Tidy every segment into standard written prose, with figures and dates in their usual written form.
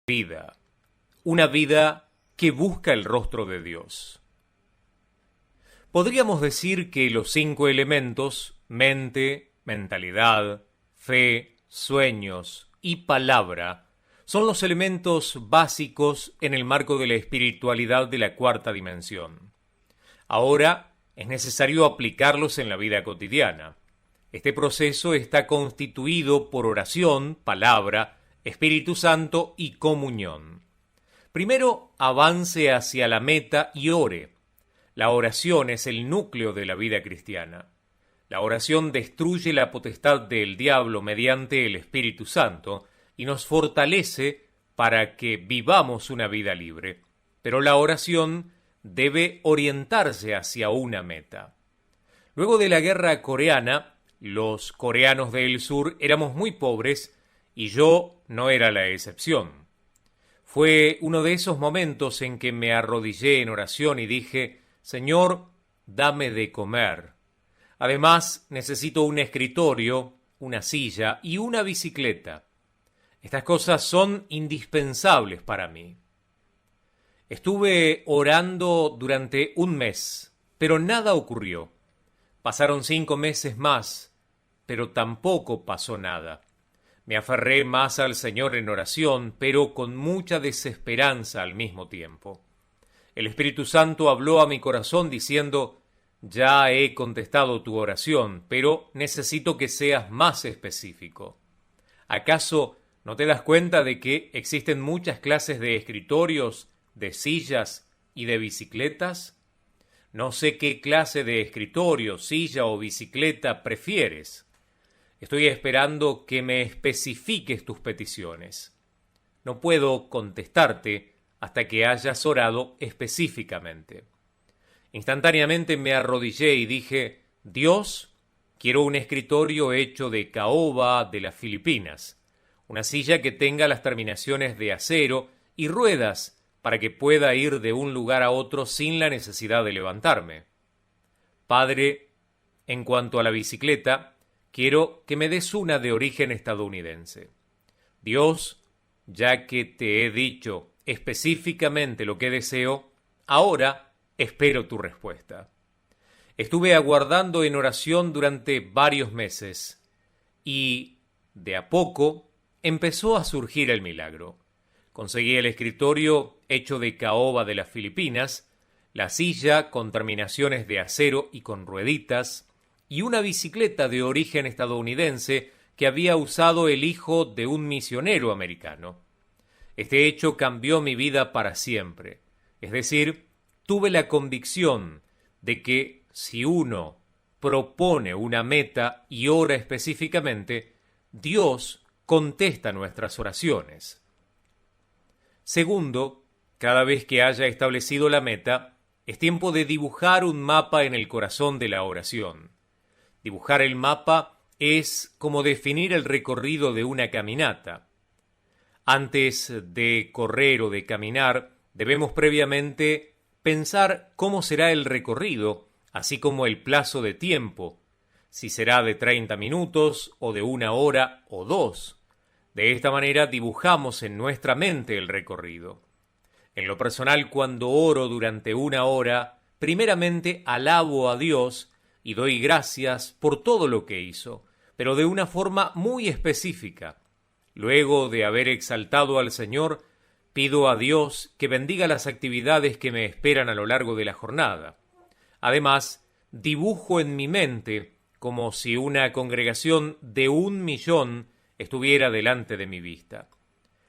vida, una vida que busca el rostro de Dios. Podríamos decir que los 5 elementos, mente, mentalidad, fe, sueños y palabra, son los elementos básicos en el marco de la espiritualidad de la 4ª dimensión. Ahora es necesario aplicarlos en la vida cotidiana. Este proceso está constituido por oración, palabra, Espíritu Santo y comunión. Primero, avance hacia la meta y ore. La oración es el núcleo de la vida cristiana. La oración destruye la potestad del diablo mediante el Espíritu Santo y nos fortalece para que vivamos una vida libre. Pero la oración debe orientarse hacia una meta. Luego de la guerra coreana, los coreanos del sur éramos muy pobres y yo no era la excepción. Fue uno de esos momentos en que me arrodillé en oración y dije: Señor, dame de comer. Además, necesito un escritorio, una silla y una bicicleta. Estas cosas son indispensables para mí. Estuve orando durante un mes, pero nada ocurrió. Pasaron 5 meses más, pero tampoco pasó nada. Me aferré más al Señor en oración, pero con mucha desesperanza al mismo tiempo. El Espíritu Santo habló a mi corazón diciendo: ya he contestado tu oración, pero necesito que seas más específico. ¿Acaso no te das cuenta de que existen muchas clases de escritorios, de sillas y de bicicletas? No sé qué clase de escritorio, silla o bicicleta prefieres. Estoy esperando que me especifiques tus peticiones. No puedo contestarte hasta que hayas orado específicamente. Instantáneamente me arrodillé y dije: Dios, quiero un escritorio hecho de caoba de las Filipinas, una silla que tenga las terminaciones de acero y ruedas para que pueda ir de un lugar a otro sin la necesidad de levantarme. Padre, en cuanto a la bicicleta, quiero que me des una de origen estadounidense. Dios, ya que te he dicho específicamente lo que deseo, ahora espero tu respuesta. Estuve aguardando en oración durante varios meses y, de a poco, empezó a surgir el milagro. Conseguí el escritorio hecho de caoba de las Filipinas, la silla con terminaciones de acero y con rueditas, y una bicicleta de origen estadounidense que había usado el hijo de un misionero americano. Este hecho cambió mi vida para siempre. Es decir, tuve la convicción de que si uno propone una meta y ora específicamente, Dios contesta nuestras oraciones. Segundo, cada vez que haya establecido la meta, es tiempo de dibujar un mapa en el corazón de la oración. Dibujar el mapa es como definir el recorrido de una caminata. Antes de correr o de caminar, debemos previamente pensar cómo será el recorrido, así como el plazo de tiempo, si será de 30 minutos o de 1 hora o 2. De esta manera dibujamos en nuestra mente el recorrido. En lo personal, cuando oro durante 1 hora, primeramente alabo a Dios y doy gracias por todo lo que hizo, pero de una forma muy específica. Luego de haber exaltado al Señor, pido a Dios que bendiga las actividades que me esperan a lo largo de la jornada. Además, dibujo en mi mente como si una congregación de 1.000.000 estuviera delante de mi vista.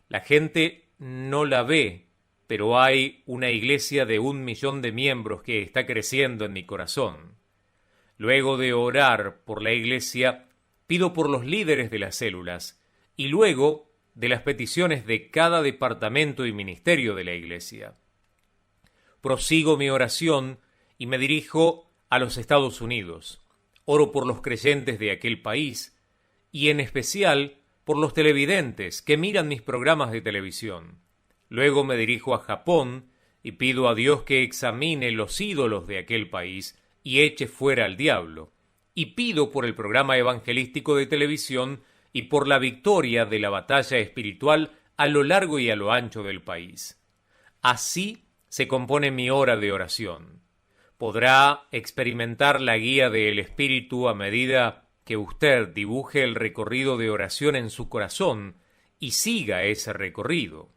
La gente no la ve, pero hay una iglesia de 1.000.000 de miembros que está creciendo en mi corazón. Luego de orar por la iglesia, pido por los líderes de las células y luego de las peticiones de cada departamento y ministerio de la iglesia. Prosigo mi oración y me dirijo a los Estados Unidos. Oro por los creyentes de aquel país y en especial por los televidentes que miran mis programas de televisión. Luego me dirijo a Japón y pido a Dios que examine los ídolos de aquel país y eche fuera al diablo. Y pido por el programa evangelístico de televisión y por la victoria de la batalla espiritual a lo largo y a lo ancho del país. Así se compone mi hora de oración. Podrá experimentar la guía del Espíritu a medida que usted dibuje el recorrido de oración en su corazón y siga ese recorrido.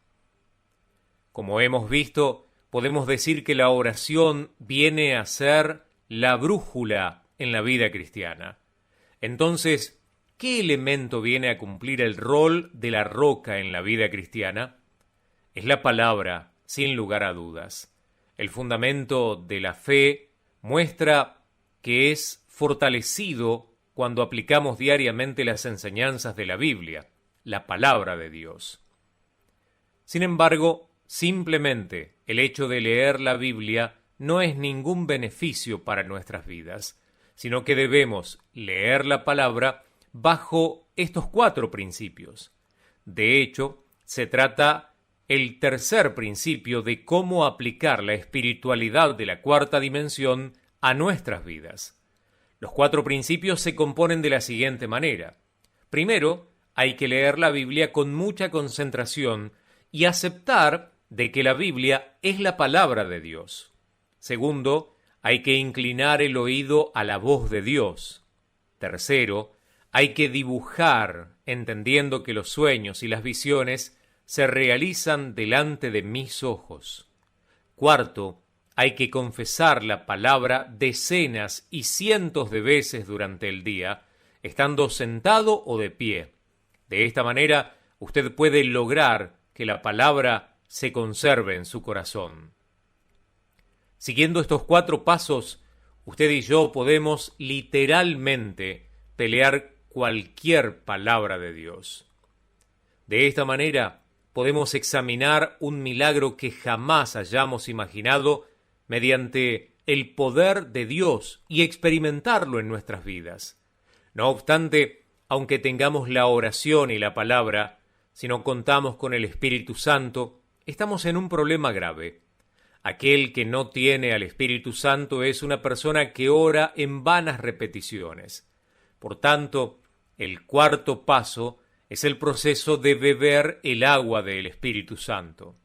Como hemos visto, podemos decir que la oración viene a ser la brújula en la vida cristiana. Entonces, ¿qué elemento viene a cumplir el rol de la roca en la vida cristiana? Es la palabra, sin lugar a dudas. El fundamento de la fe muestra que es fortalecido cuando aplicamos diariamente las enseñanzas de la Biblia, la palabra de Dios. Sin embargo, simplemente el hecho de leer la Biblia no es ningún beneficio para nuestras vidas, sino que debemos leer la palabra bajo estos 4 principios. De hecho, se trata el tercer principio de cómo aplicar la espiritualidad de la 4ª dimensión a nuestras vidas. Los 4 principios se componen de la siguiente manera. Primero, hay que leer la Biblia con mucha concentración y aceptar de que la Biblia es la palabra de Dios. Segundo, hay que inclinar el oído a la voz de Dios. Tercero, hay que dibujar, entendiendo que los sueños y las visiones se realizan delante de mis ojos. Cuarto, hay que confesar la palabra decenas y cientos de veces durante el día, estando sentado o de pie. De esta manera, usted puede lograr que la palabra se conserve en su corazón. Siguiendo estos 4 pasos, usted y yo podemos literalmente pelear cualquier palabra de Dios. De esta manera, podemos examinar un milagro que jamás hayamos imaginado mediante el poder de Dios y experimentarlo en nuestras vidas. No obstante, aunque tengamos la oración y la palabra, si no contamos con el Espíritu Santo, estamos en un problema grave. Aquel que no tiene al Espíritu Santo es una persona que ora en vanas repeticiones. Por tanto, el 4º paso es el proceso de beber el agua del Espíritu Santo.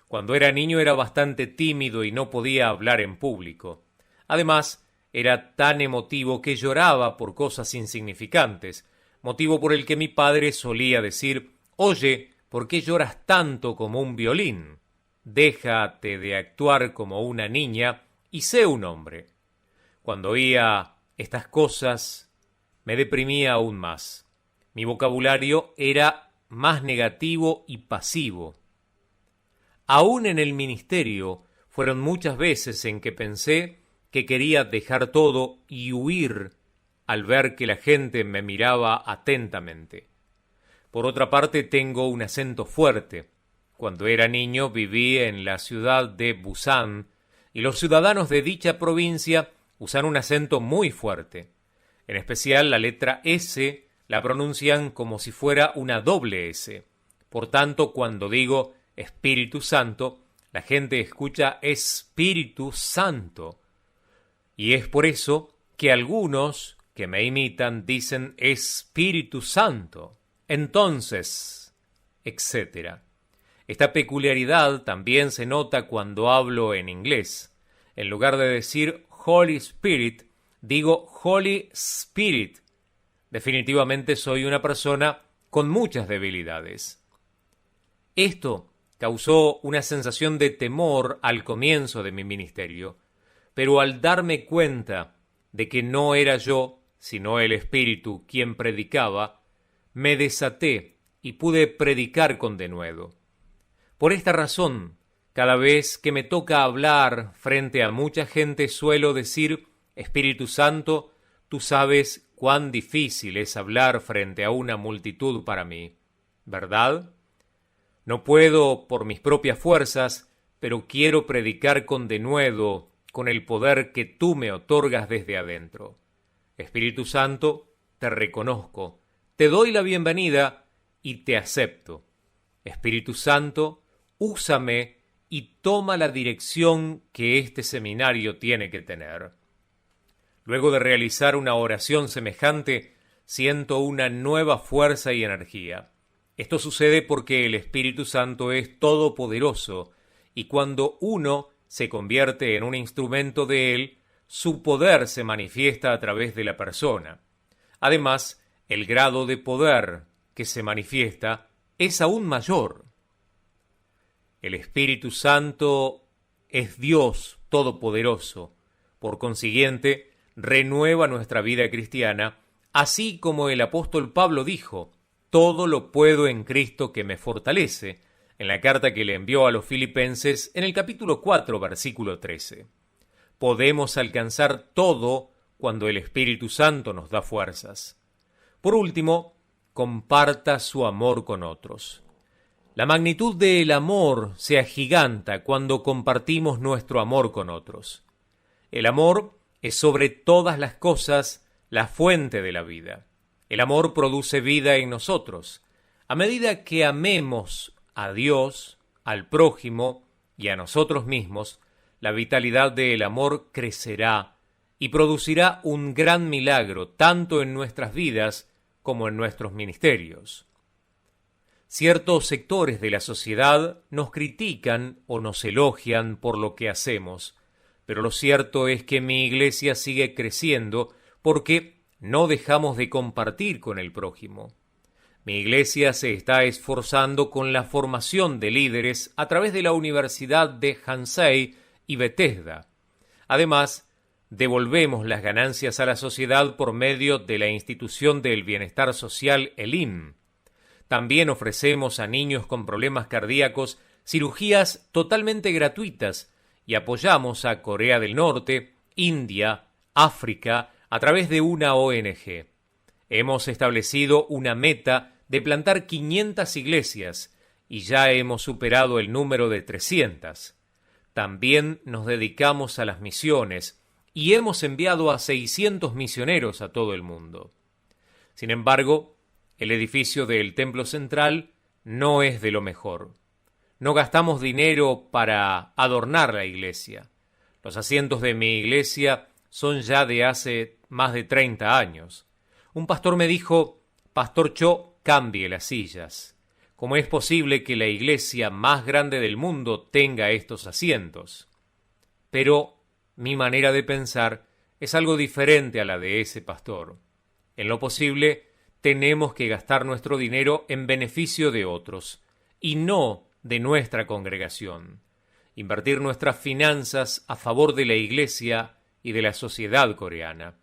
Cuando era niño era bastante tímido y no podía hablar en público. Además, era tan emotivo que lloraba por cosas insignificantes, motivo por el que mi padre solía decir: «Oye, ¿por qué lloras tanto como un violín? Déjate de actuar como una niña y sé un hombre». Cuando oía estas cosas, me deprimía aún más. Mi vocabulario era más negativo y pasivo. Aún en el ministerio, fueron muchas veces en que pensé que quería dejar todo y huir al ver que la gente me miraba atentamente. Por otra parte, tengo un acento fuerte. Cuando era niño viví en la ciudad de Busan y los ciudadanos de dicha provincia usan un acento muy fuerte. En especial la letra S la pronuncian como si fuera una doble S. Por tanto, cuando digo Espíritu Santo, la gente escucha Espíritu Santo. Y es por eso que algunos que me imitan dicen Espíritu Santo, entonces, etc. Esta peculiaridad también se nota cuando hablo en inglés. En lugar de decir Holy Spirit, digo Holy Spirit. Definitivamente soy una persona con muchas debilidades. Esto causó una sensación de temor al comienzo de mi ministerio, pero al darme cuenta de que no era yo, sino el Espíritu quien predicaba, me desaté y pude predicar con denuedo. Por esta razón, cada vez que me toca hablar frente a mucha gente suelo decir: Espíritu Santo, tú sabes cuán difícil es hablar frente a una multitud para mí, ¿verdad? No puedo por mis propias fuerzas, pero quiero predicar con denuedo, con el poder que tú me otorgas desde adentro. Espíritu Santo, te reconozco, te doy la bienvenida y te acepto. Espíritu Santo, úsame y toma la dirección que este seminario tiene que tener. Luego de realizar una oración semejante, siento una nueva fuerza y energía. Esto sucede porque el Espíritu Santo es todopoderoso, y cuando uno se convierte en un instrumento de Él, su poder se manifiesta a través de la persona. Además, el grado de poder que se manifiesta es aún mayor. El Espíritu Santo es Dios todopoderoso. Por consiguiente, renueva nuestra vida cristiana, así como el apóstol Pablo dijo: todo lo puedo en Cristo que me fortalece, en la carta que le envió a los Filipenses en el capítulo 4, versículo 13. Podemos alcanzar todo cuando el Espíritu Santo nos da fuerzas. Por último, comparta su amor con otros. La magnitud del amor se agiganta cuando compartimos nuestro amor con otros. El amor es sobre todas las cosas la fuente de la vida. El amor produce vida en nosotros. A medida que amemos a Dios, al prójimo y a nosotros mismos, la vitalidad del amor crecerá y producirá un gran milagro tanto en nuestras vidas como en nuestros ministerios. Ciertos sectores de la sociedad nos critican o nos elogian por lo que hacemos, pero lo cierto es que mi iglesia sigue creciendo porque no dejamos de compartir con el prójimo. Mi iglesia se está esforzando con la formación de líderes a través de la Universidad de Hansei y Bethesda. Además, devolvemos las ganancias a la sociedad por medio de la institución del bienestar social Elim. También ofrecemos a niños con problemas cardíacos cirugías totalmente gratuitas y apoyamos a Corea del Norte, India, África, a través de una ONG. Hemos establecido una meta de plantar 500 iglesias y ya hemos superado el número de 300. También nos dedicamos a las misiones y hemos enviado a 600 misioneros a todo el mundo. Sin embargo, el edificio del templo central no es de lo mejor. No gastamos dinero para adornar la iglesia. Los asientos de mi iglesia son ya de hace más de 30 años. Un pastor me dijo: Pastor Cho, cambie las sillas. ¿Cómo es posible que la iglesia más grande del mundo tenga estos asientos? Pero mi manera de pensar es algo diferente a la de ese pastor. En lo posible, tenemos que gastar nuestro dinero en beneficio de otros, y no de nuestra congregación. Invertir nuestras finanzas a favor de la iglesia y de la sociedad coreana.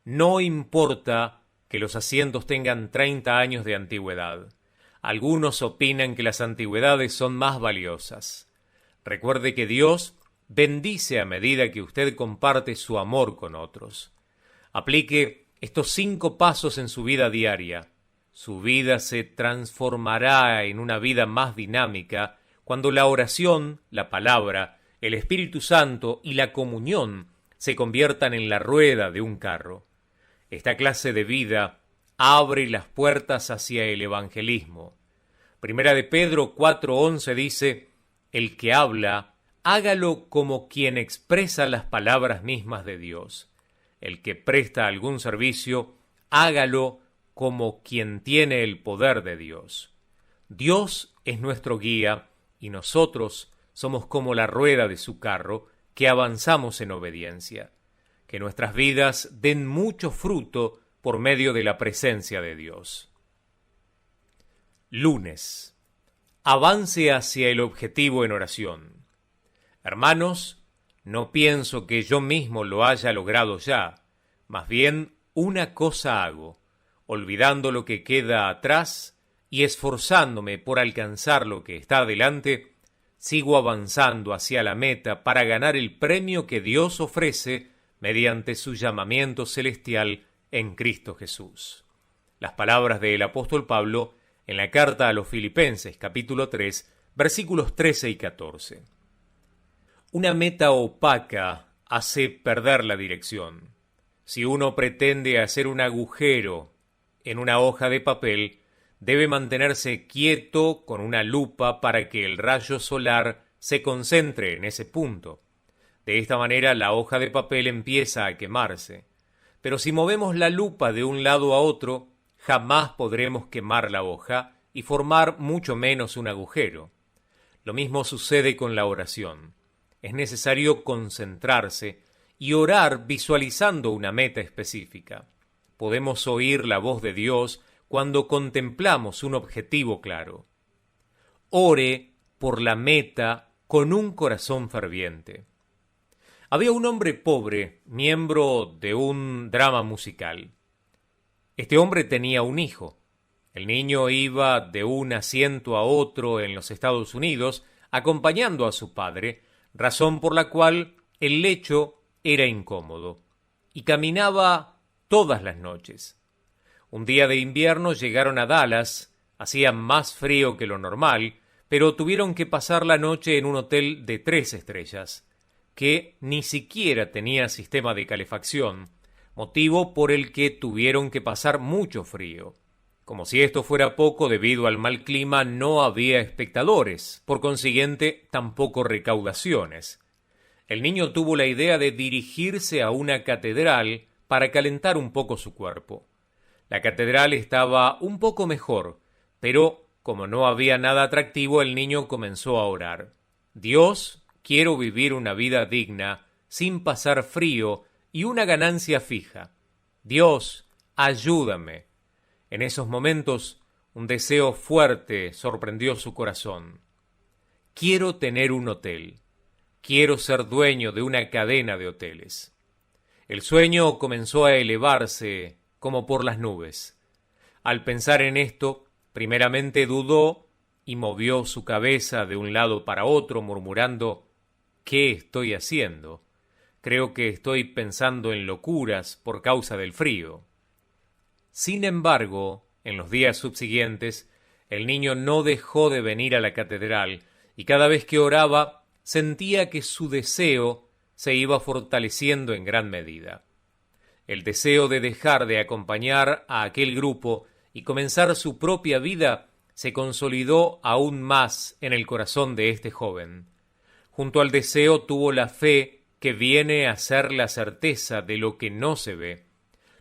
No importa que los asientos tengan 30 años de antigüedad. Algunos opinan que las antigüedades son más valiosas. Recuerde que Dios bendice a medida que usted comparte su amor con otros. Aplique estos 5 pasos en su vida diaria. Su vida se transformará en una vida más dinámica cuando la oración, la palabra, el Espíritu Santo y la comunión se conviertan en la rueda de un carro. Esta clase de vida abre las puertas hacia el evangelismo. Primera de Pedro 4:11 dice: el que habla, hágalo como quien expresa las palabras mismas de Dios. El que presta algún servicio, hágalo como quien tiene el poder de Dios. Dios es nuestro guía y nosotros somos como la rueda de su carro que avanzamos en obediencia. Que nuestras vidas den mucho fruto por medio de la presencia de Dios. Lunes. Avance hacia el objetivo en oración. Hermanos, no pienso que yo mismo lo haya logrado ya. Más bien, una cosa hago, olvidando lo que queda atrás y esforzándome por alcanzar lo que está delante, sigo avanzando hacia la meta para ganar el premio que Dios ofrece mediante su llamamiento celestial en Cristo Jesús. Las palabras del apóstol Pablo en la carta a los Filipenses, capítulo 3, versículos 13 y 14. Una meta opaca hace perder la dirección. Si uno pretende hacer un agujero en una hoja de papel, debe mantenerse quieto con una lupa para que el rayo solar se concentre en ese punto. De esta manera la hoja de papel empieza a quemarse. Pero si movemos la lupa de un lado a otro, jamás podremos quemar la hoja y formar mucho menos un agujero. Lo mismo sucede con la oración. Es necesario concentrarse y orar visualizando una meta específica. Podemos oír la voz de Dios cuando contemplamos un objetivo claro. Ore por la meta con un corazón ferviente. Había un hombre pobre, miembro de un drama musical. Este hombre tenía un hijo. El niño iba de un asiento a otro en los Estados Unidos, acompañando a su padre, razón por la cual el lecho era incómodo, y caminaba todas las noches. Un día de invierno llegaron a Dallas, hacía más frío que lo normal, pero tuvieron que pasar la noche en un hotel de 3 estrellas, que ni siquiera tenía sistema de calefacción, motivo por el que tuvieron que pasar mucho frío. Como si esto fuera poco, debido al mal clima no había espectadores, por consiguiente tampoco recaudaciones. El niño tuvo la idea de dirigirse a una catedral para calentar un poco su cuerpo. La catedral estaba un poco mejor, pero como no había nada atractivo, el niño comenzó a orar. Dios, quiero vivir una vida digna, sin pasar frío y una ganancia fija. Dios, ayúdame. En esos momentos, un deseo fuerte sorprendió su corazón. Quiero tener un hotel. Quiero ser dueño de una cadena de hoteles. El sueño comenzó a elevarse como por las nubes. Al pensar en esto, primeramente dudó y movió su cabeza de un lado para otro, murmurando: ¿qué estoy haciendo? Creo que estoy pensando en locuras por causa del frío. Sin embargo, en los días subsiguientes, el niño no dejó de venir a la catedral, y cada vez que oraba, sentía que su deseo se iba fortaleciendo en gran medida. El deseo de dejar de acompañar a aquel grupo y comenzar su propia vida se consolidó aún más en el corazón de este joven. Junto al deseo tuvo la fe que viene a ser la certeza de lo que no se ve.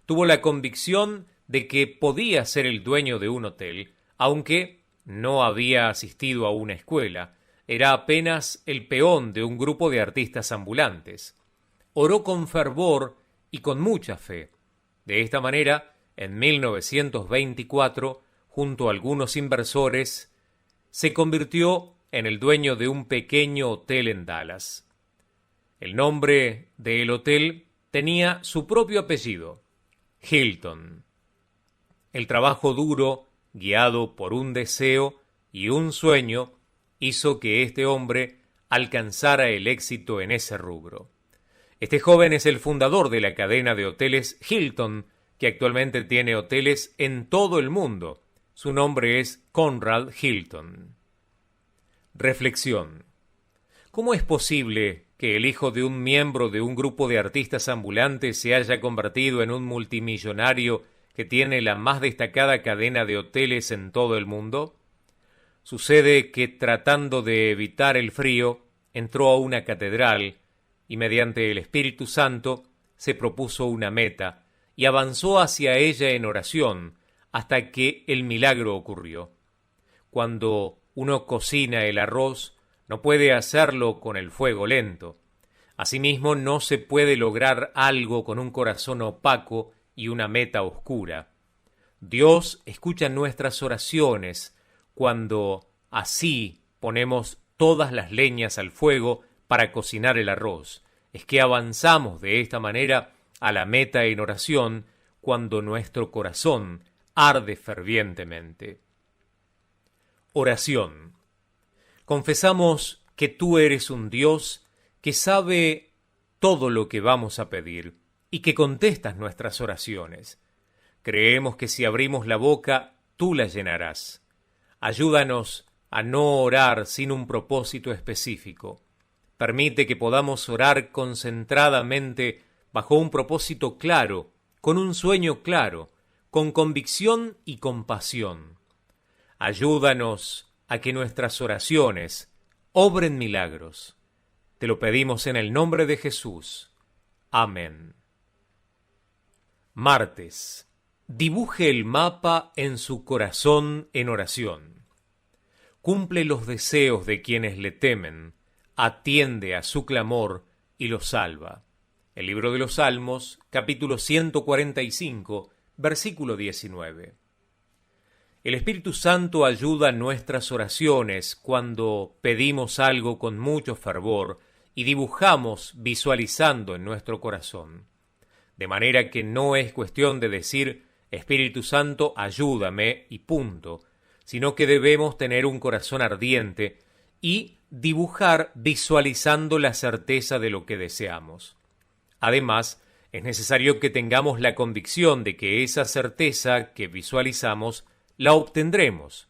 Tuvo la convicción de que podía ser el dueño de un hotel, aunque no había asistido a una escuela. Era apenas el peón de un grupo de artistas ambulantes. Oró con fervor y con mucha fe. De esta manera, en 1924, junto a algunos inversores, se convirtió en el dueño de un pequeño hotel en Dallas. El nombre del hotel tenía su propio apellido, Hilton. El trabajo duro, guiado por un deseo y un sueño, hizo que este hombre alcanzara el éxito en ese rubro. Este joven es el fundador de la cadena de hoteles Hilton, que actualmente tiene hoteles en todo el mundo. Su nombre es Conrad Hilton. Reflexión. ¿Cómo es posible que el hijo de un miembro de un grupo de artistas ambulantes se haya convertido en un multimillonario que tiene la más destacada cadena de hoteles en todo el mundo? Sucede que, tratando de evitar el frío, entró a una catedral y mediante el Espíritu Santo se propuso una meta y avanzó hacia ella en oración hasta que el milagro ocurrió. Cuando uno cocina el arroz, no puede hacerlo con el fuego lento. Asimismo, no se puede lograr algo con un corazón opaco y una meta oscura. Dios escucha nuestras oraciones cuando así ponemos todas las leñas al fuego para cocinar el arroz. Es que avanzamos de esta manera a la meta en oración cuando nuestro corazón arde fervientemente. Oración. Confesamos que tú eres un Dios que sabe todo lo que vamos a pedir y que contestas nuestras oraciones. Creemos que si abrimos la boca, tú la llenarás. Ayúdanos a no orar sin un propósito específico. Permite que podamos orar concentradamente bajo un propósito claro, con un sueño claro, con convicción y compasión. Ayúdanos a que nuestras oraciones obren milagros. Te lo pedimos en el nombre de Jesús. Amén. Martes, Dibuje el mapa en su corazón en oración. Cumple los deseos de quienes le temen, atiende a su clamor y los salva. El libro de los Salmos, capítulo 145, versículo 19. El Espíritu Santo ayuda nuestras oraciones cuando pedimos algo con mucho fervor y dibujamos visualizando en nuestro corazón. De manera que no es cuestión de decir Espíritu Santo, ayúdame y punto, sino que debemos tener un corazón ardiente y dibujar visualizando la certeza de lo que deseamos. Además, es necesario que tengamos la convicción de que esa certeza que visualizamos la obtendremos.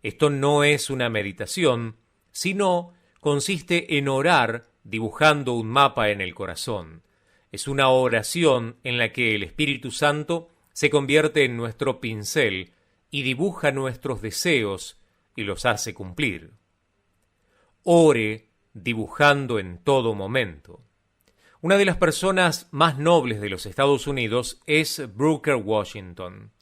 Esto no es una meditación, sino consiste en orar dibujando un mapa en el corazón. Es una oración en la que el Espíritu Santo se convierte en nuestro pincel y dibuja nuestros deseos y los hace cumplir. Ore dibujando en todo momento. Una de las personas más nobles de los Estados Unidos es Booker Washington.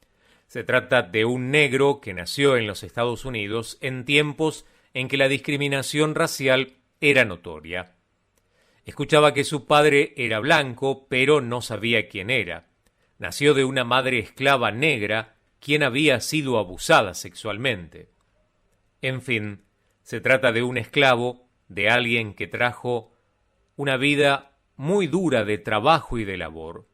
Se trata de un negro que nació en los Estados Unidos en tiempos en que la discriminación racial era notoria. Escuchaba que su padre era blanco, pero no sabía quién era. Nació de una madre esclava negra, quien había sido abusada sexualmente. En fin, se trata de un esclavo, de alguien que trajo una vida muy dura de trabajo y de labor.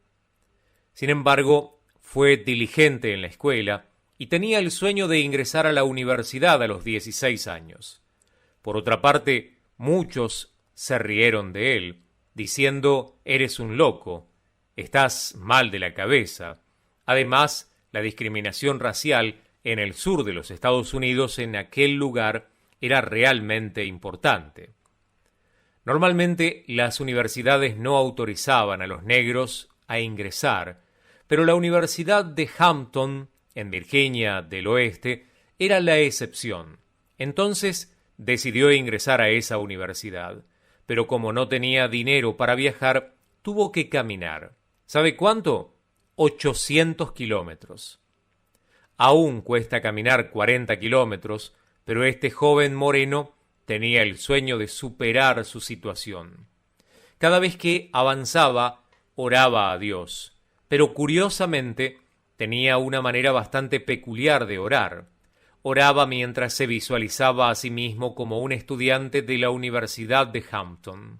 Sin embargo, fue diligente en la escuela y tenía el sueño de ingresar a la universidad a los 16 años. Por otra parte, muchos se rieron de él, diciendo, «Eres un loco, estás mal de la cabeza». Además, la discriminación racial en el sur de los Estados Unidos en aquel lugar era realmente importante. Normalmente, las universidades no autorizaban a los negros a ingresar, pero la Universidad de Hampton, en Virginia del Oeste, era la excepción. Entonces, decidió ingresar a esa universidad, pero como no tenía dinero para viajar, tuvo que caminar. ¿Sabe cuánto? 800 kilómetros. Aún cuesta caminar 40 kilómetros, pero este joven moreno tenía el sueño de superar su situación. Cada vez que avanzaba, oraba a Dios, pero curiosamente tenía una manera bastante peculiar de orar. Oraba mientras se visualizaba a sí mismo como un estudiante de la Universidad de Hampton.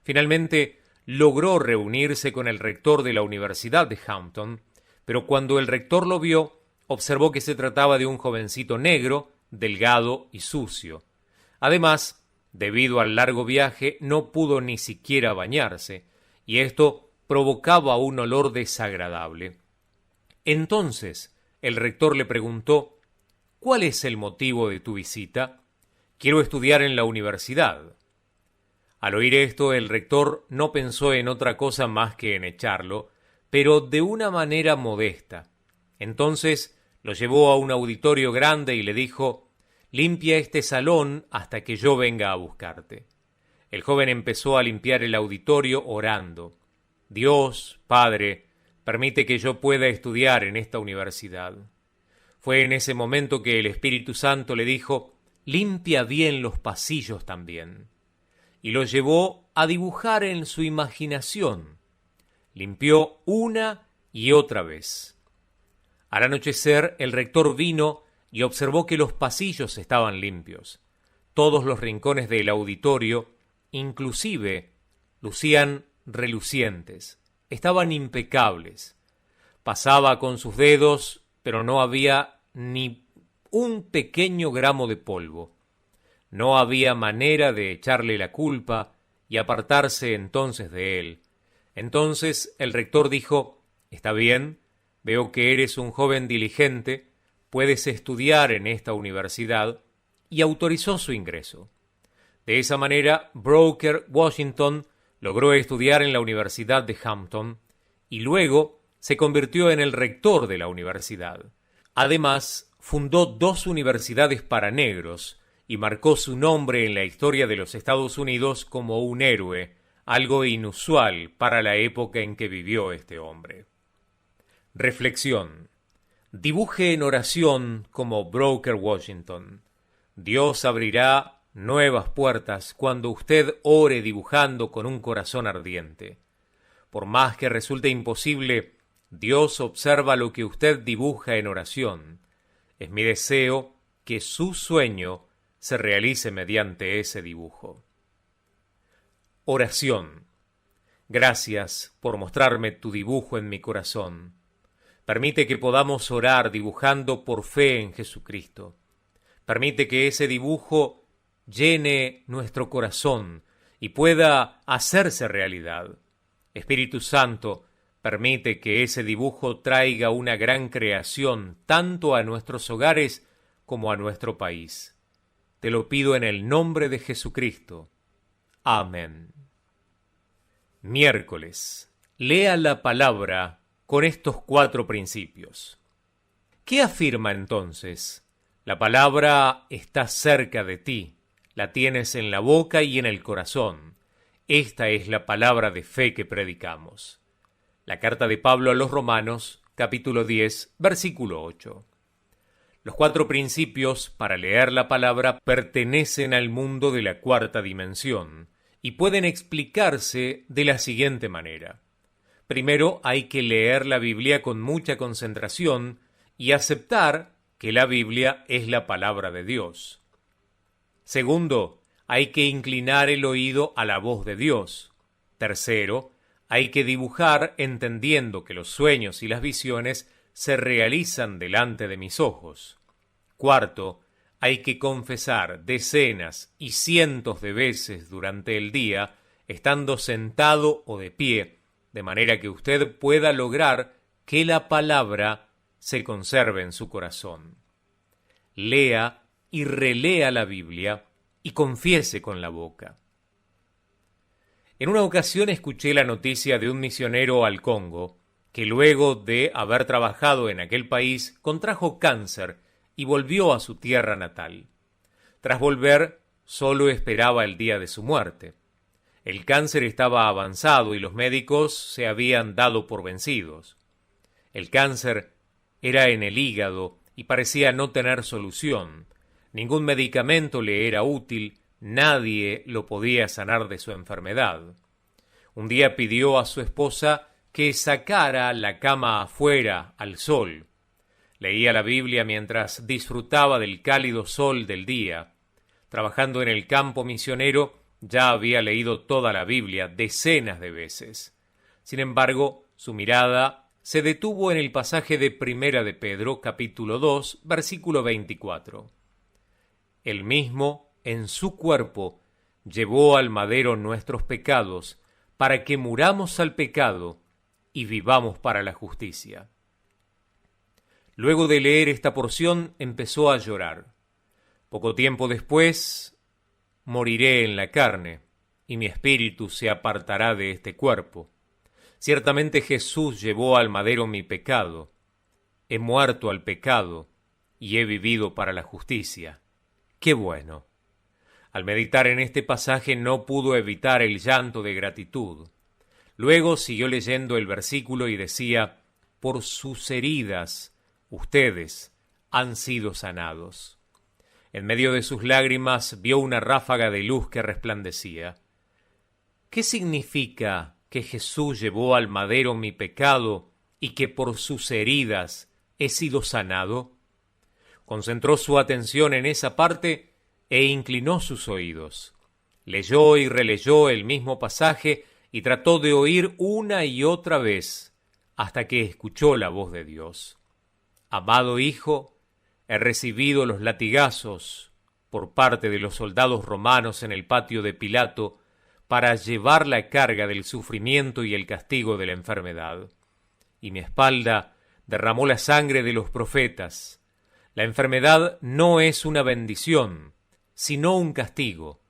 Finalmente, logró reunirse con el rector de la Universidad de Hampton, pero cuando el rector lo vio, observó que se trataba de un jovencito negro, delgado y sucio. Además, debido al largo viaje, no pudo ni siquiera bañarse, y esto provocaba un olor desagradable. Entonces, el rector le preguntó, «¿Cuál es el motivo de tu visita?» «Quiero estudiar en la universidad». Al oír esto, el rector no pensó en otra cosa más que en echarlo, pero de una manera modesta. Entonces lo llevó a un auditorio grande y le dijo, «Limpia este salón hasta que yo venga a buscarte». El joven empezó a limpiar el auditorio orando. «Dios, Padre, permite que yo pueda estudiar en esta universidad». Fue en ese momento que el Espíritu Santo le dijo, «Limpia bien los pasillos también». Y lo llevó a dibujar en su imaginación. Limpió una y otra vez. Al anochecer, el rector vino y observó que los pasillos estaban limpios. Todos los rincones del auditorio, inclusive, lucían relucientes. Estaban impecables. Pasaba con sus dedos, pero no había ni un pequeño gramo de polvo. No había manera de echarle la culpa y apartarse entonces de él. Entonces el rector dijo, «Está bien, veo que eres un joven diligente, puedes estudiar en esta universidad», y autorizó su ingreso. De esa manera, Booker Washington logró estudiar en la Universidad de Hampton y luego se convirtió en el rector de la universidad. Además, fundó 2 universidades para negros, y marcó su nombre en la historia de los Estados Unidos como un héroe, algo inusual para la época en que vivió este hombre. Reflexión. Dibuje en oración como Booker Washington. Dios abrirá nuevas puertas cuando usted ore dibujando con un corazón ardiente. Por más que resulte imposible, Dios observa lo que usted dibuja en oración. Es mi deseo que su sueño se realice mediante ese dibujo. Oración. Gracias por mostrarme tu dibujo en mi corazón. Permite que podamos orar dibujando por fe en Jesucristo. Permite que ese dibujo llene nuestro corazón y pueda hacerse realidad. Espíritu Santo, permite que ese dibujo traiga una gran creación tanto a nuestros hogares como a nuestro país. Te lo pido en el nombre de Jesucristo. Amén. Miércoles. Lea la palabra con estos 4 principios. ¿Qué afirma entonces? La palabra está cerca de ti, la tienes en la boca y en el corazón. Esta es la palabra de fe que predicamos. La carta de Pablo a los Romanos, capítulo 10, versículo 8. Los 4 principios para leer la palabra pertenecen al mundo de la 4ª dimensión y pueden explicarse de la siguiente manera. Primero, hay que leer la Biblia con mucha concentración y aceptar que la Biblia es la palabra de Dios. Segundo, hay que inclinar el oído a la voz de Dios. Tercero, hay que dibujar entendiendo que los sueños y las visiones se realizan delante de mis ojos. Cuarto, hay que confesar decenas y cientos de veces durante el día, estando sentado o de pie, de manera que usted pueda lograr que la palabra se conserve en su corazón. Lea y relea la Biblia y confiese con la boca. En una ocasión escuché la noticia de un misionero al Congo, que luego de haber trabajado en aquel país contrajo cáncer y volvió a su tierra natal. Tras volver, solo esperaba el día de su muerte. El cáncer estaba avanzado y los médicos se habían dado por vencidos. El cáncer era en el hígado y parecía no tener solución. Ningún medicamento le era útil, nadie lo podía sanar de su enfermedad. Un día pidió a su esposa que sacara la cama afuera al sol. Leía la Biblia mientras disfrutaba del cálido sol del día. Trabajando en el campo misionero, ya había leído toda la Biblia decenas de veces. Sin embargo, su mirada se detuvo en el pasaje de Primera de Pedro, capítulo 2, versículo 24. Él mismo, en su cuerpo, llevó al madero nuestros pecados, para que muramos al pecado y vivamos para la justicia. Luego de leer esta porción, empezó a llorar. Poco tiempo después, moriré en la carne, y mi espíritu se apartará de este cuerpo. Ciertamente Jesús llevó al madero mi pecado. He muerto al pecado, y he vivido para la justicia. ¡Qué bueno! Al meditar en este pasaje no pudo evitar el llanto de gratitud. Luego siguió leyendo el versículo y decía, por sus heridas ustedes han sido sanados. En medio de sus lágrimas vio una ráfaga de luz que resplandecía. ¿Qué significa que Jesús llevó al madero mi pecado y que por sus heridas he sido sanado? Concentró su atención en esa parte e inclinó sus oídos. Leyó y releyó el mismo pasaje y trató de oír una y otra vez hasta que escuchó la voz de Dios. Amado hijo, he recibido los latigazos por parte de los soldados romanos en el patio de Pilato para llevar la carga del sufrimiento y el castigo de la enfermedad. Y mi espalda derramó la sangre de los profetas. La enfermedad no es una bendición, sino un castigo.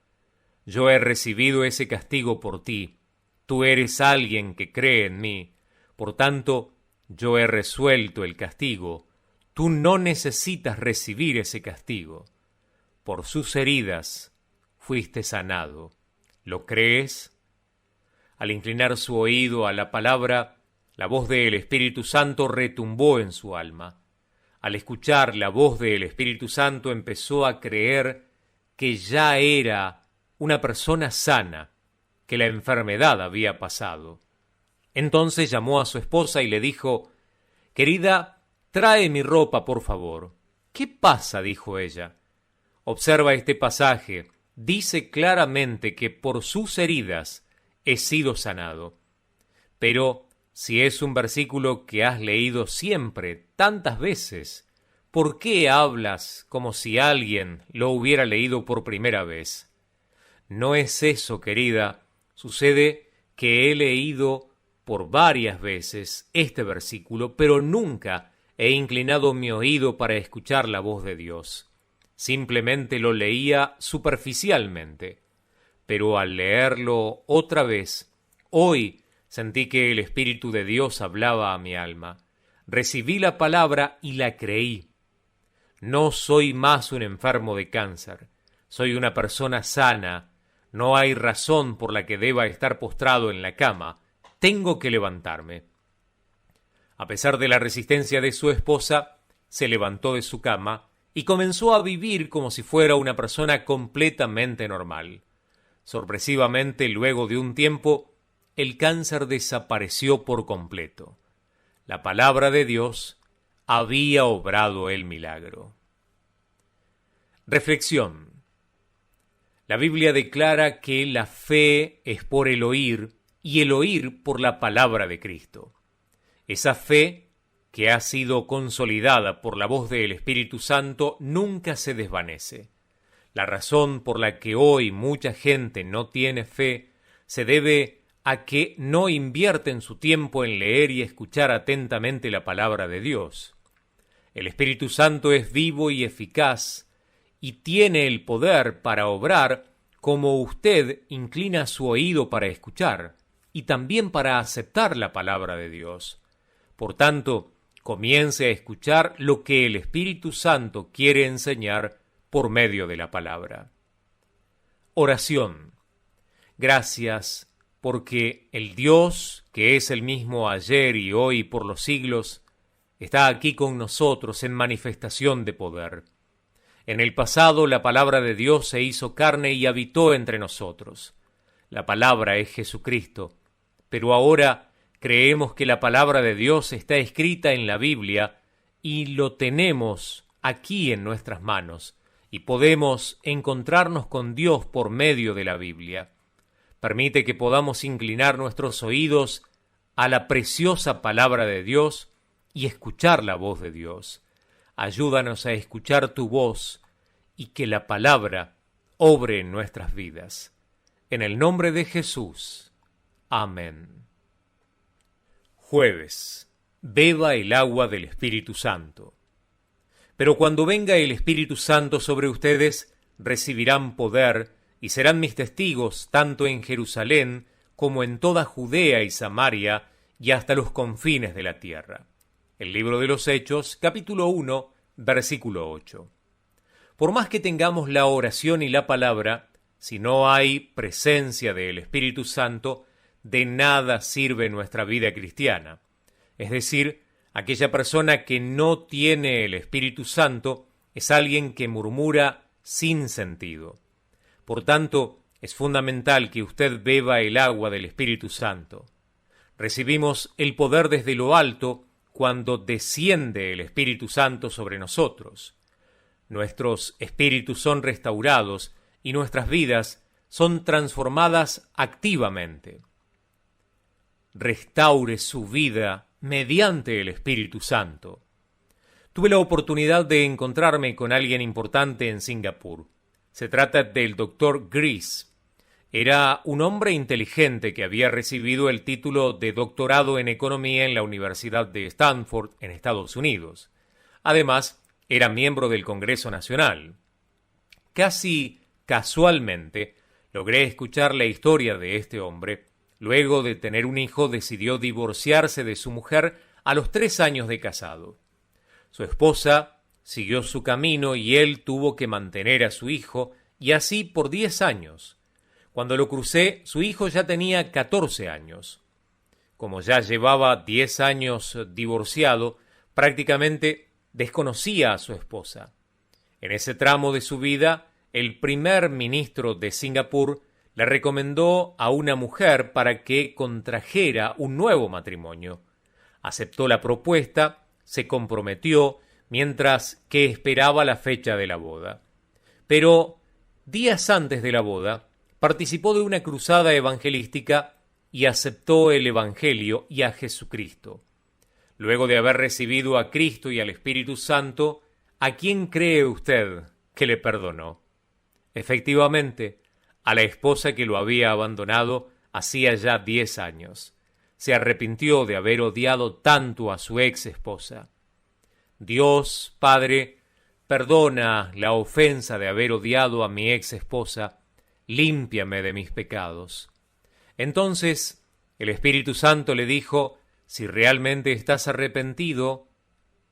Yo he recibido ese castigo por ti. Tú eres alguien que cree en mí. Por tanto, yo he resuelto el castigo. Tú no necesitas recibir ese castigo. Por sus heridas fuiste sanado. ¿Lo crees? Al inclinar su oído a la palabra, la voz del Espíritu Santo retumbó en su alma. al escuchar la voz del Espíritu Santo, empezó a creer que ya era una persona sana, que la enfermedad había pasado. Entonces llamó a su esposa y le dijo: «Querida, trae mi ropa, por favor». «¿Qué pasa?», dijo ella. «Observa este pasaje. Dice claramente que por sus heridas he sido sanado». «Pero si es un versículo que has leído siempre, tantas veces, ¿por qué hablas como si alguien lo hubiera leído por primera vez?». «No es eso, querida. Sucede que he leído por varias veces este versículo, pero nunca he inclinado mi oído para escuchar la voz de Dios. Simplemente lo leía superficialmente. Pero al leerlo otra vez, hoy sentí que el Espíritu de Dios hablaba a mi alma. Recibí la palabra y la creí. No soy más un enfermo de cáncer. Soy una persona sana. No hay razón por la que deba estar postrado en la cama. Tengo que levantarme». A pesar de la resistencia de su esposa, se levantó de su cama y comenzó a vivir como si fuera una persona completamente normal. Sorpresivamente, luego de un tiempo, el cáncer desapareció por completo. La palabra de Dios había obrado el milagro. Reflexión. La Biblia declara que la fe es por el oír y el oír por la palabra de Cristo. Esa fe, que ha sido consolidada por la voz del Espíritu Santo, nunca se desvanece. La razón por la que hoy mucha gente no tiene fe se debe a que no invierten su tiempo en leer y escuchar atentamente la palabra de Dios. El Espíritu Santo es vivo y eficaz y tiene el poder para obrar como usted inclina su oído para escuchar y también para aceptar la palabra de Dios. Por tanto, comience a escuchar lo que el Espíritu Santo quiere enseñar por medio de la palabra. Oración. Gracias, porque el Dios, que es el mismo ayer y hoy y por los siglos, está aquí con nosotros en manifestación de poder. En el pasado la palabra de Dios se hizo carne y habitó entre nosotros. La palabra es Jesucristo, pero ahora creemos que la palabra de Dios está escrita en la Biblia y lo tenemos aquí en nuestras manos y podemos encontrarnos con Dios por medio de la Biblia. Permite que podamos inclinar nuestros oídos a la preciosa palabra de Dios y escuchar la voz de Dios. Ayúdanos a escuchar tu voz y que la palabra obre en nuestras vidas. En el nombre de Jesús. Amén. Jueves. Beba el agua del Espíritu Santo. Pero cuando venga el Espíritu Santo sobre ustedes, recibirán poder y serán mis testigos tanto en Jerusalén como en toda Judea y Samaria y hasta los confines de la tierra. El libro de los Hechos, capítulo 1, versículo 8. Por más que tengamos la oración y la palabra, si no hay presencia del Espíritu Santo, de nada sirve nuestra vida cristiana. Es decir, aquella persona que no tiene el Espíritu Santo es alguien que murmura sin sentido. Por tanto, es fundamental que usted beba el agua del Espíritu Santo. Recibimos el poder desde lo alto cuando desciende el Espíritu Santo sobre nosotros. Nuestros espíritus son restaurados y nuestras vidas son transformadas activamente. Restaure su vida mediante el Espíritu Santo. Tuve la oportunidad de encontrarme con alguien importante en Singapur. Se trata del Dr. Grease. Era un hombre inteligente que había recibido el título de doctorado en economía en la Universidad de Stanford, en Estados Unidos. Además, era miembro del Congreso Nacional. Casi casualmente, logré escuchar la historia de este hombre. Luego de tener un hijo, decidió divorciarse de su mujer a los 3 años de casado. Su esposa siguió su camino y él tuvo que mantener a su hijo, y así por 10 años. Cuando lo crucé, su hijo ya tenía 14 años. Como ya llevaba 10 años divorciado, prácticamente desconocía a su esposa. En ese tramo de su vida, el primer ministro de Singapur le recomendó a una mujer para que contrajera un nuevo matrimonio. Aceptó la propuesta, se comprometió, mientras que esperaba la fecha de la boda. Pero días antes de la boda, participó de una cruzada evangelística y aceptó el Evangelio y a Jesucristo. Luego de haber recibido a Cristo y al Espíritu Santo, ¿a quién cree usted que le perdonó? Efectivamente, a la esposa que lo había abandonado hacía ya 10 años. Se arrepintió de haber odiado tanto a su ex esposa. Dios, Padre, perdona la ofensa de haber odiado a mi ex esposa, límpiame de mis pecados. Entonces el Espíritu Santo le dijo: si realmente estás arrepentido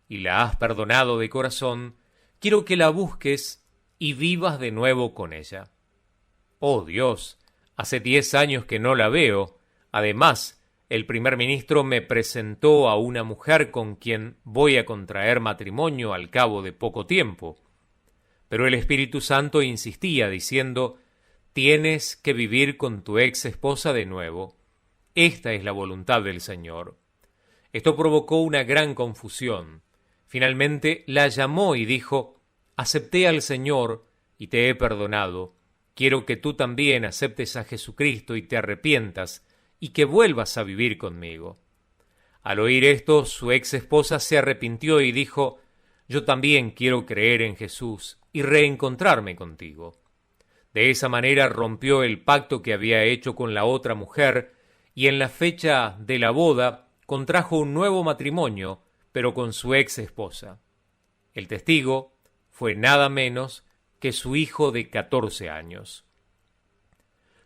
y la has perdonado de corazón, quiero que la busques y vivas de nuevo con ella. Oh Dios, hace 10 años que no la veo. Además, el primer ministro me presentó a una mujer con quien voy a contraer matrimonio al cabo de poco tiempo. Pero el Espíritu Santo insistía diciendo: tienes que vivir con tu ex esposa de nuevo. Esta es la voluntad del Señor. Esto provocó una gran confusión. Finalmente la llamó y dijo: acepté al Señor y te he perdonado. Quiero que tú también aceptes a Jesucristo y te arrepientas y que vuelvas a vivir conmigo. Al oír esto, su ex esposa se arrepintió y dijo: yo también quiero creer en Jesús y reencontrarme contigo. De esa manera rompió el pacto que había hecho con la otra mujer y en la fecha de la boda contrajo un nuevo matrimonio, pero con su ex esposa. El testigo fue nada menos que su hijo de 14 años.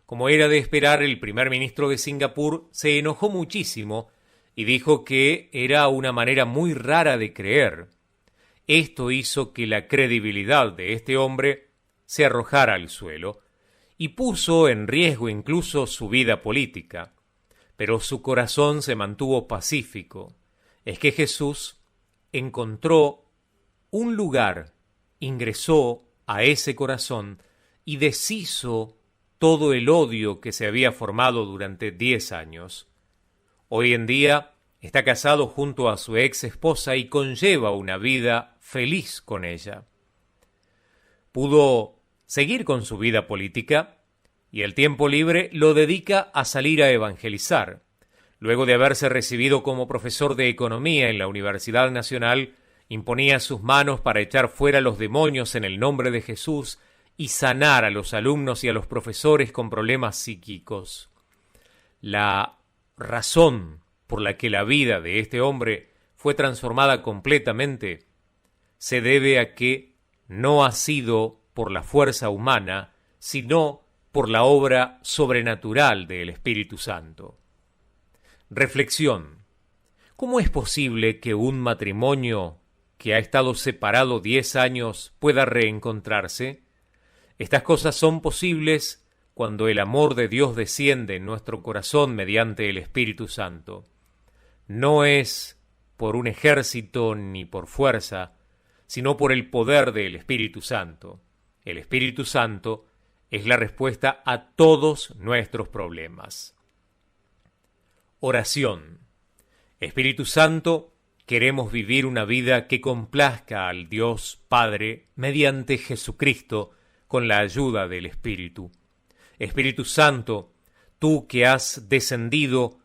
Como era de esperar, el primer ministro de Singapur se enojó muchísimo y dijo que era una manera muy rara de creer. Esto hizo que la credibilidad de este hombre se arrojara al suelo y puso en riesgo incluso su vida política. Pero su corazón se mantuvo pacífico. Es que Jesús encontró un lugar, ingresó a ese corazón y deshizo todo el odio que se había formado durante 10 años. Hoy en día está casado junto a su ex esposa y conlleva una vida feliz con ella. Pudo seguir con su vida política y el tiempo libre lo dedica a salir a evangelizar. Luego de haberse recibido como profesor de economía en la Universidad Nacional, imponía sus manos para echar fuera los demonios en el nombre de Jesús y sanar a los alumnos y a los profesores con problemas psíquicos. La razón por la que la vida de este hombre fue transformada completamente se debe a que no ha sido por la fuerza humana, sino por la obra sobrenatural del Espíritu Santo. Reflexión. ¿Cómo es posible que un matrimonio que ha estado separado 10 años pueda reencontrarse? Estas cosas son posibles cuando el amor de Dios desciende en nuestro corazón mediante el Espíritu Santo. No es por un ejército ni por fuerza, sino por el poder del Espíritu Santo. El Espíritu Santo es la respuesta a todos nuestros problemas. Oración. Espíritu Santo, queremos vivir una vida que complazca al Dios Padre mediante Jesucristo con la ayuda del Espíritu. Espíritu Santo, tú que has descendido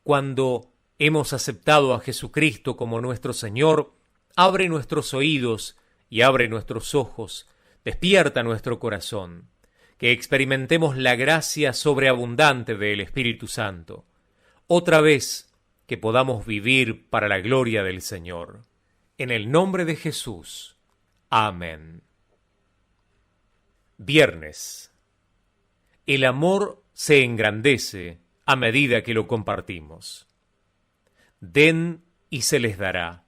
cuando hemos aceptado a Jesucristo como nuestro Señor, abre nuestros oídos y abre nuestros ojos, despierta nuestro corazón, que experimentemos la gracia sobreabundante del Espíritu Santo. Otra vez, que podamos vivir para la gloria del Señor. En el nombre de Jesús. Amén. Viernes. El amor se engrandece a medida que lo compartimos. Den y se les dará.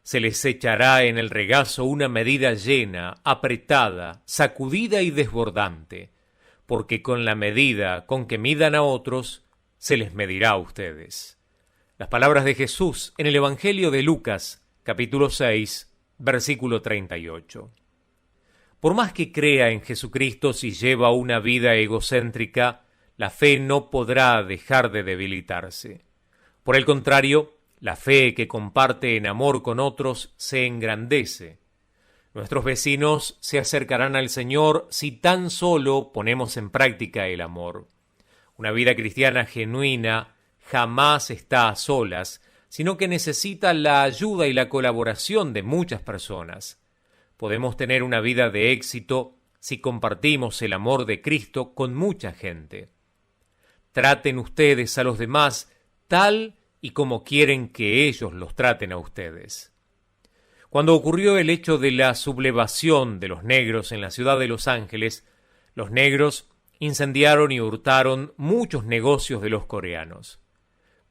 Se les echará en el regazo una medida llena, apretada, sacudida y desbordante, porque con la medida con que midan a otros, se les medirá a ustedes. Las palabras de Jesús en el Evangelio de Lucas, capítulo 6, versículo 38. Por más que crea en Jesucristo, si lleva una vida egocéntrica, la fe no podrá dejar de debilitarse. Por el contrario, la fe que comparte en amor con otros se engrandece. Nuestros vecinos se acercarán al Señor si tan solo ponemos en práctica el amor. Una vida cristiana genuina jamás está a solas, sino que necesita la ayuda y la colaboración de muchas personas. Podemos tener una vida de éxito si compartimos el amor de Cristo con mucha gente. Traten ustedes a los demás tal y como quieren que ellos los traten a ustedes. Cuando ocurrió el hecho de la sublevación de los negros en la ciudad de Los Ángeles, los negros incendiaron y hurtaron muchos negocios de los coreanos.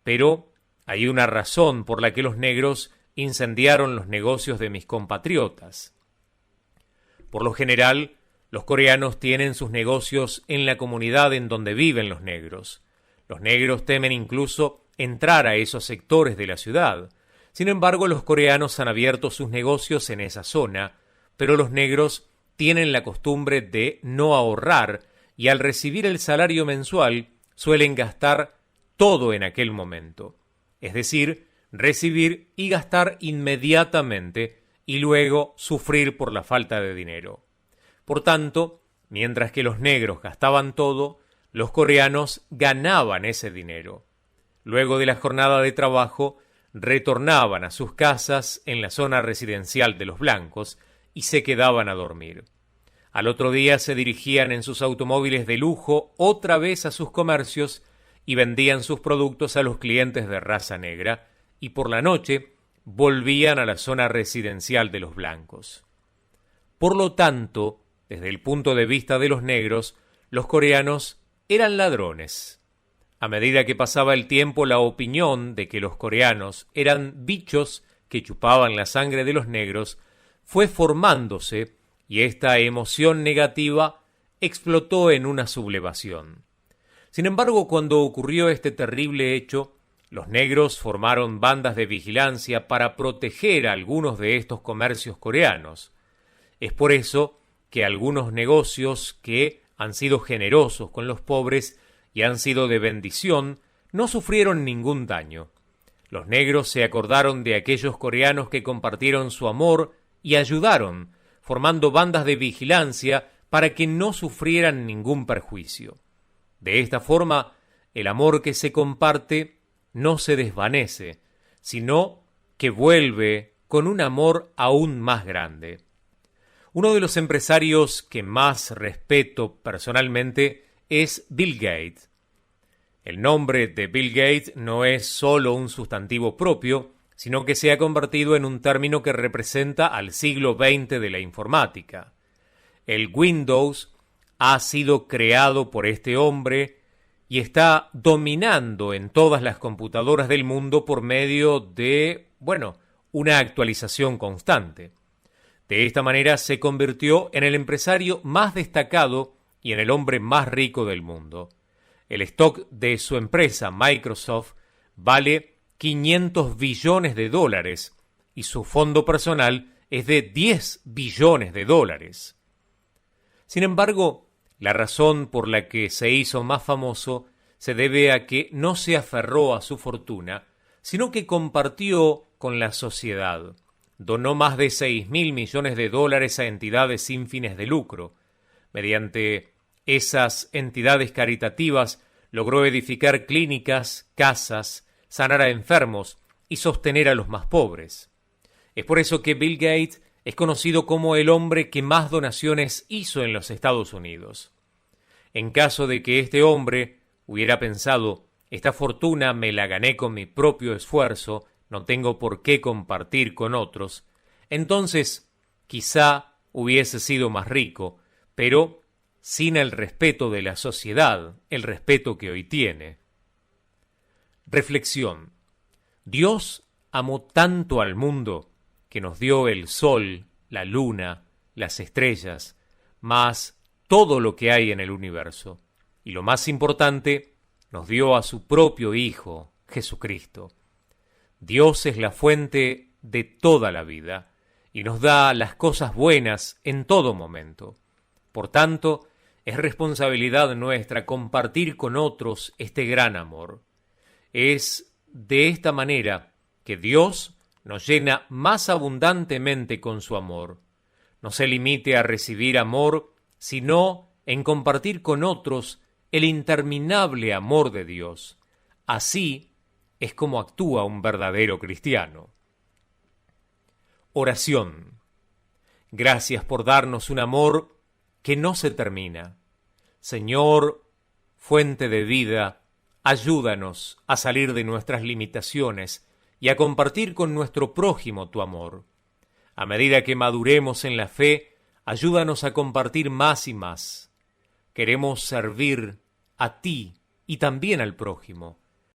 Pero hay una razón por la que los negros incendiaron los negocios de mis compatriotas. Por lo general, los coreanos tienen sus negocios en la comunidad en donde viven los negros. Los negros temen incluso entrar a esos sectores de la ciudad. Sin embargo, los coreanos han abierto sus negocios en esa zona, pero los negros tienen la costumbre de no ahorrar y al recibir el salario mensual suelen gastar todo en aquel momento. Es decir, recibir y gastar inmediatamente y luego sufrir por la falta de dinero. Por tanto, mientras que los negros gastaban todo, los coreanos ganaban ese dinero. Luego de la jornada de trabajo, retornaban a sus casas en la zona residencial de los blancos y se quedaban a dormir. Al otro día se dirigían en sus automóviles de lujo otra vez a sus comercios y vendían sus productos a los clientes de raza negra, y por la noche volvían a la zona residencial de los blancos. Por lo tanto, desde el punto de vista de los negros, los coreanos eran ladrones. A medida que pasaba el tiempo, la opinión de que los coreanos eran bichos que chupaban la sangre de los negros fue formándose y esta emoción negativa explotó en una sublevación. Sin embargo, cuando ocurrió este terrible hecho, los negros formaron bandas de vigilancia para proteger a algunos de estos comercios coreanos. Es por eso que algunos negocios que han sido generosos con los pobres y han sido de bendición no sufrieron ningún daño. Los negros se acordaron de aquellos coreanos que compartieron su amor y ayudaron, formando bandas de vigilancia para que no sufrieran ningún perjuicio. De esta forma, el amor que se comparte no se desvanece, sino que vuelve con un amor aún más grande. Uno de los empresarios que más respeto personalmente es Bill Gates. El nombre de Bill Gates no es solo un sustantivo propio, sino que se ha convertido en un término que representa al siglo XX de la informática. El Windows ha sido creado por este hombre y está dominando en todas las computadoras del mundo por medio de, una actualización constante. De esta manera se convirtió en el empresario más destacado y en el hombre más rico del mundo. El stock de su empresa, Microsoft, vale $500 billones y su fondo personal es de $10 billones. Sin embargo, la razón por la que se hizo más famoso se debe a que no se aferró a su fortuna, sino que compartió con la sociedad. Donó más de $6.000 millones a entidades sin fines de lucro. Mediante esas entidades caritativas logró edificar clínicas, casas, sanar a enfermos y sostener a los más pobres. Es por eso que Bill Gates es conocido como el hombre que más donaciones hizo en los Estados Unidos. En caso de que este hombre hubiera pensado, esta fortuna me la gané con mi propio esfuerzo, no tengo por qué compartir con otros, entonces quizá hubiese sido más rico, pero sin el respeto de la sociedad, el respeto que hoy tiene. Reflexión. Dios amó tanto al mundo que nos dio el sol, la luna, las estrellas, más todo lo que hay en el universo. Y lo más importante, nos dio a su propio Hijo, Jesucristo. Dios es la fuente de toda la vida, y nos da las cosas buenas en todo momento. Por tanto, es responsabilidad nuestra compartir con otros este gran amor. Es de esta manera que Dios nos llena más abundantemente con su amor. No se limite a recibir amor, sino en compartir con otros el interminable amor de Dios. Así es como actúa un verdadero cristiano. Oración. Gracias por darnos un amor que no se termina. Señor, fuente de vida, ayúdanos a salir de nuestras limitaciones y a compartir con nuestro prójimo tu amor. A medida que maduremos en la fe, ayúdanos a compartir más y más. Queremos servir a ti y también al prójimo.